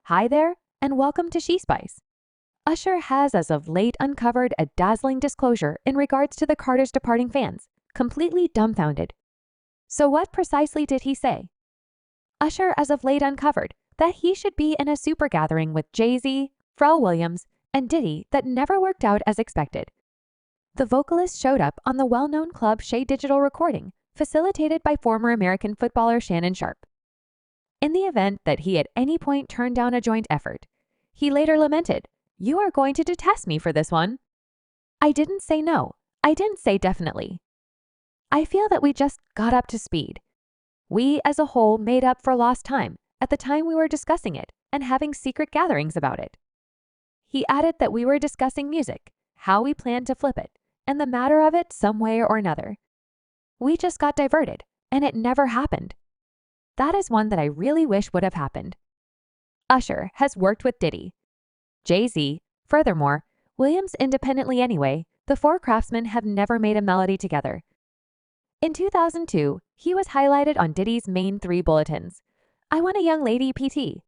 Hi there, and welcome to She Spice. Usher has as of late uncovered a dazzling disclosure in regards to the Carters' departing fans, completely dumbfounded. So what precisely did he say? Usher as of late uncovered that he should be in a super gathering with Jay-Z, Pharrell Williams, and Diddy that never worked out as expected. The vocalist showed up on the well-known club Shea Digital recording, facilitated by former American footballer Shannon Sharpe. In the event that he at any point turned down a joint effort, he later lamented, "You are going to detest me for this one. I didn't say no. I didn't say definitely. I feel that we just got up to speed. We as a whole made up for lost time at the time we were discussing it and having secret gatherings about it." He added that we were discussing music, how we planned to flip it, and the matter of it some way or another. We just got diverted, and it never happened. That is one that I really wish would have happened. Usher has worked with Diddy, Jay-Z, furthermore, Williams independently anyway. The four craftsmen have never made a melody together. In 2002, he was highlighted on Diddy's main 3 bulletins. "I Want a Young Lady PT."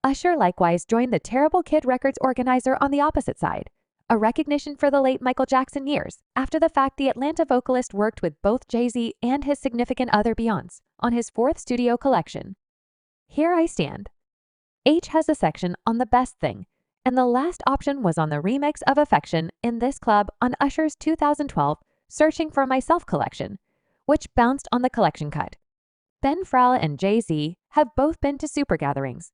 Usher likewise joined the Terrible Kid Records organizer on the opposite side, a recognition for the late Michael Jackson years after the fact the Atlanta vocalist worked with both Jay-Z and his significant other Beyoncé on his 4th studio collection. Here I stand. H has a section on the best thing, and the last option was on the remix of Affection in this club on Usher's 2012 Searching for Myself collection, which bounced on the collection cut. Ben Frala and Jay-Z have both been to super gatherings.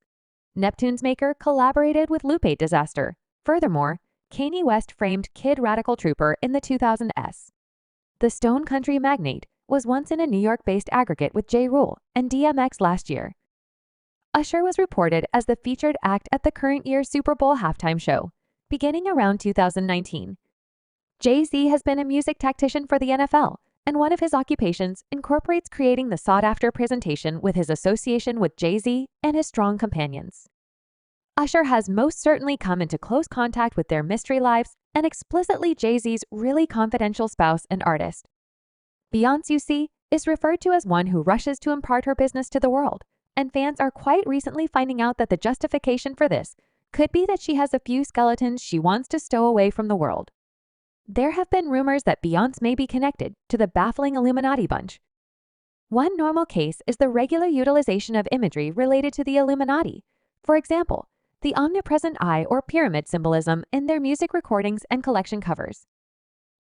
Neptune's maker collaborated with Lupe Disaster. Furthermore, Kanye West framed Kid Radical Trooper in the 2000s. The Stone Country magnate was once in a New York-based aggregate with J. Rule and DMX last year. Usher was reported as the featured act at the current year's Super Bowl halftime show, beginning around 2019. Jay-Z has been a music tactician for the NFL, and one of his occupations incorporates creating the sought-after presentation with his association with Jay-Z and his strong companions. Usher has most certainly come into close contact with their mystery lives and explicitly Jay-Z's really confidential spouse and artist. Beyoncé, you see, is referred to as one who rushes to impart her business to the world, and fans are quite recently finding out that the justification for this could be that she has a few skeletons she wants to stow away from the world. There have been rumors that Beyoncé may be connected to the baffling Illuminati bunch. One normal case is the regular utilization of imagery related to the Illuminati. For example, the omnipresent eye or pyramid symbolism in their music recordings and collection covers.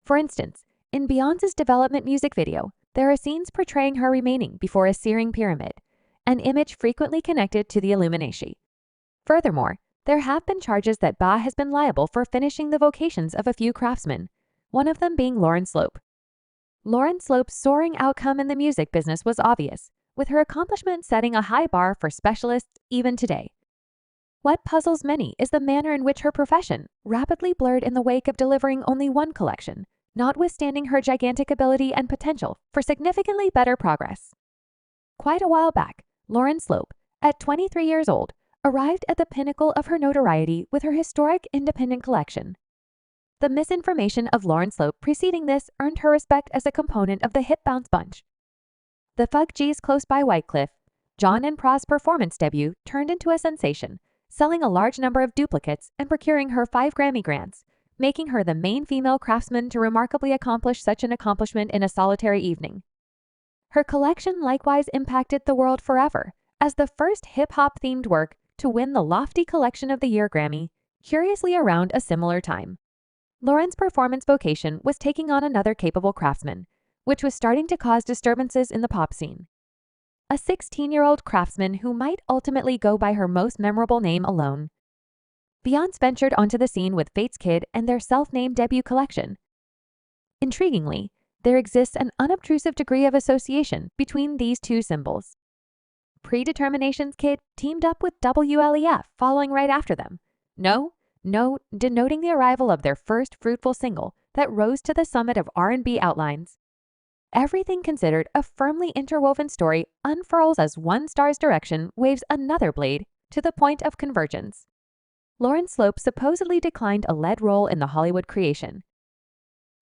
For instance, in Beyoncé's development music video, there are scenes portraying her remaining before a searing pyramid, an image frequently connected to the Illuminati. Furthermore, there have been charges that Ba has been liable for finishing the vocations of a few craftsmen, one of them being Lauren Slope. Lauren Slope's soaring outcome in the music business was obvious, with her accomplishment setting a high bar for specialists even today. What puzzles many is the manner in which her profession rapidly blurred in the wake of delivering only one collection, notwithstanding her gigantic ability and potential for significantly better progress. Quite a while back, Lauren Slope, at 23 years old, arrived at the pinnacle of her notoriety with her historic independent collection. The misinformation of Lauren Slope preceding this earned her respect as a component of the hit Bounce Bunch. The Fug G's Close by Whitecliff, John and Pra's performance debut turned into a sensation, selling a large number of duplicates and procuring her 5 Grammy grants, making her the main female craftsman to remarkably accomplish such an accomplishment in a solitary evening. Her collection likewise impacted the world forever as the first hip-hop themed work to win the lofty Collection of the Year Grammy, curiously around a similar time. Lauren's performance vocation was taking on another capable craftsman, which was starting to cause disturbances in the pop scene. A 16-year-old craftsman who might ultimately go by her most memorable name alone. Beyoncé ventured onto the scene with Fate's Kid and their self-named debut collection. Intriguingly, there exists an unobtrusive degree of association between these two symbols. Predetermination's Kid teamed up with WLEF following right after them. No, denoting the arrival of their first fruitful single that rose to the summit of R&B outlines. Everything considered, a firmly interwoven story unfurls as one star's direction waves another blade to the point of convergence. Lauren Slope supposedly declined a lead role in the Hollywood creation.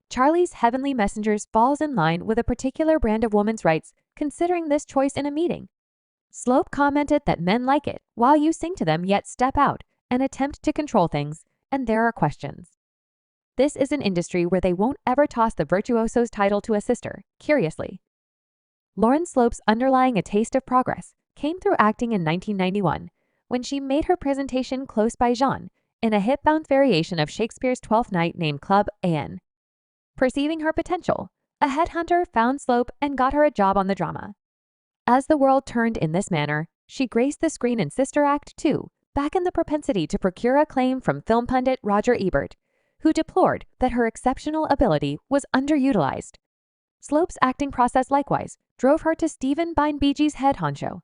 Charlie's Heavenly Messengers falls in line with a particular brand of women's rights, considering this choice in a meeting. Slope commented that men like it while you sing to them yet step out and attempt to control things, and there are questions. This is an industry where they won't ever toss the virtuoso's title to a sister, curiously. Lauren Slope's underlying A Taste of Progress came through acting in 1991 when she made her presentation Close by Jean in a hip-bound variation of Shakespeare's Twelfth Night named Club An. Perceiving her potential, a headhunter found Slope and got her a job on the drama. As the world turned in this manner, she graced the screen in Sister Act 2, back in the propensity to procure acclaim from film pundit Roger Ebert, who deplored that her exceptional ability was underutilized. Slope's acting process likewise drove her to Stephen Bein-Biji's head honcho.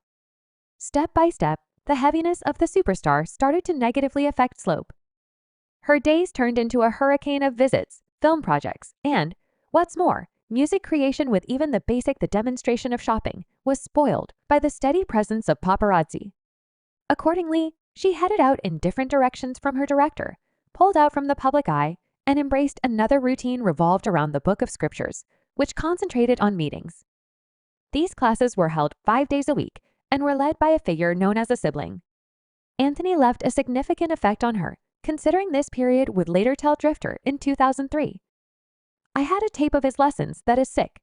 Step by step, the heaviness of the superstar started to negatively affect Slope. Her days turned into a hurricane of visits, film projects, and, what's more, music creation with even the demonstration of shopping was spoiled by the steady presence of paparazzi. Accordingly, she headed out in different directions from her director, pulled out from the public eye, and embraced another routine revolved around the Book of Scriptures, which concentrated on meetings. These classes were held 5 days a week and were led by a figure known as a sibling. Anthony left a significant effect on her, considering this period would later tell Drifter in 2003. "I had a tape of his lessons that is sick.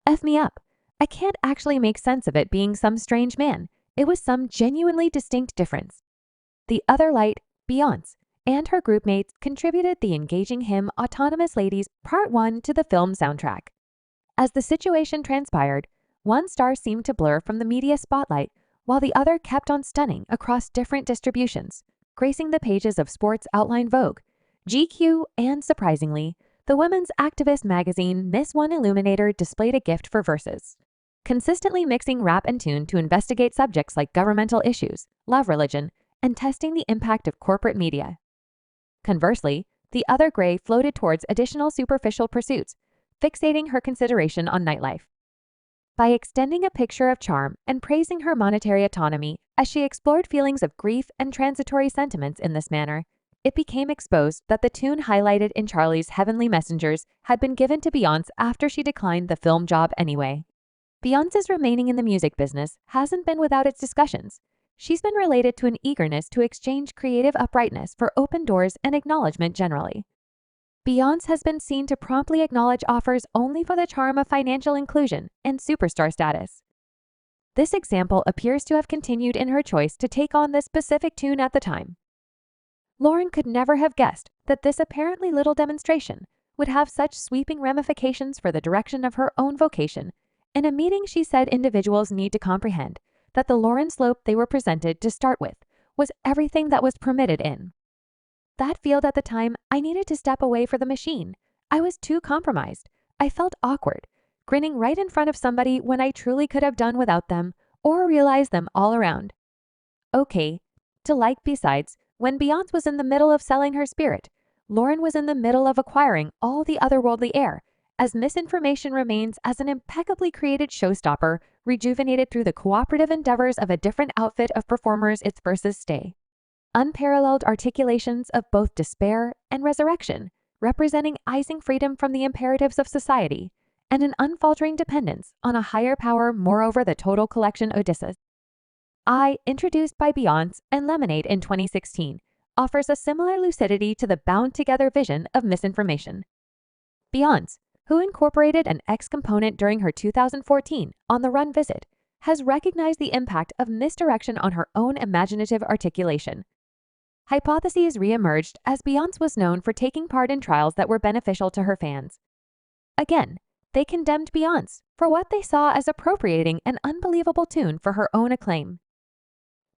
F me up. I can't actually make sense of it being some strange man. It was some genuinely distinct difference." The other light, Beyoncé, and her groupmates contributed the engaging hymn Autonomous Ladies Part 1 to the film soundtrack. As the situation transpired, one star seemed to blur from the media spotlight, while the other kept on stunning across different distributions, gracing the pages of Sports Outline Vogue, GQ, and surprisingly, the women's activist magazine Miss One Illuminator displayed a gift for verses, consistently mixing rap and tune to investigate subjects like governmental issues, love religion, and testing the impact of corporate media. Conversely, the other gray floated towards additional superficial pursuits, fixating her consideration on nightlife. By extending a picture of charm and praising her monetary autonomy as she explored feelings of grief and transitory sentiments in this manner, it became exposed that the tune highlighted in Charlie's Heavenly Messengers had been given to Beyoncé after she declined the film job anyway. Beyoncé's remaining in the music business hasn't been without its discussions. She's been related to an eagerness to exchange creative uprightness for open doors and acknowledgement generally. Beyoncé has been seen to promptly acknowledge offers only for the charm of financial inclusion and superstar status. This example appears to have continued in her choice to take on this specific tune at the time. Lauren could never have guessed that this apparently little demonstration would have such sweeping ramifications for the direction of her own vocation. In a meeting, she said individuals need to comprehend that the Lauren Slope they were presented to start with was everything that was permitted in that field at the time. I needed to step away for the machine. I was too compromised. I felt awkward, grinning right in front of somebody when I truly could have done without them or realized them all around. Okay, besides, when Beyoncé was in the middle of selling her spirit, Lauren was in the middle of acquiring all the otherworldly air, as misinformation remains as an impeccably created showstopper rejuvenated through the cooperative endeavors of a different outfit of performers its verses stay. Unparalleled articulations of both despair and resurrection, representing icing freedom from the imperatives of society, and an unfaltering dependence on a higher power, moreover the total collection Odysseus. Introduced by Beyoncé and Lemonade in 2016, offers a similar lucidity to the bound-together vision of misinformation. Beyoncé, who incorporated an X component during her 2014 On the Run visit, has recognized the impact of misdirection on her own imaginative articulation. Hypotheses re-emerged as Beyoncé was known for taking part in trials that were beneficial to her fans. Again, they condemned Beyoncé for what they saw as appropriating an unbelievable tune for her own acclaim.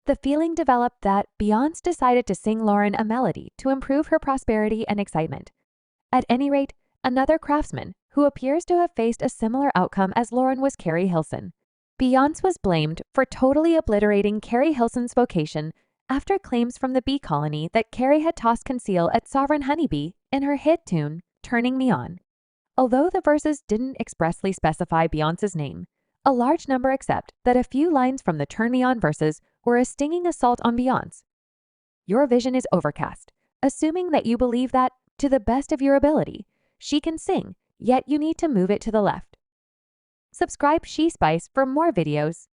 The feeling developed that Beyoncé decided to sing Lauren a melody to improve her prosperity and excitement. At any rate, another craftsman who appears to have faced a similar outcome as Lauren was Carrie Hilson. Beyoncé was blamed for totally obliterating Carrie Hilson's vocation after claims from the Bee Colony that Carrie had tossed conceal at Sovereign Honeybee in her hit tune, Turning Me On. Although the verses didn't expressly specify Beyoncé's name, a large number accept that a few lines from the Turn Me On verses were a stinging assault on Beyoncé. Your vision is overcast, assuming that you believe that, to the best of your ability, she can sing, yet you need to move it to the left. Subscribe She Spice for more videos.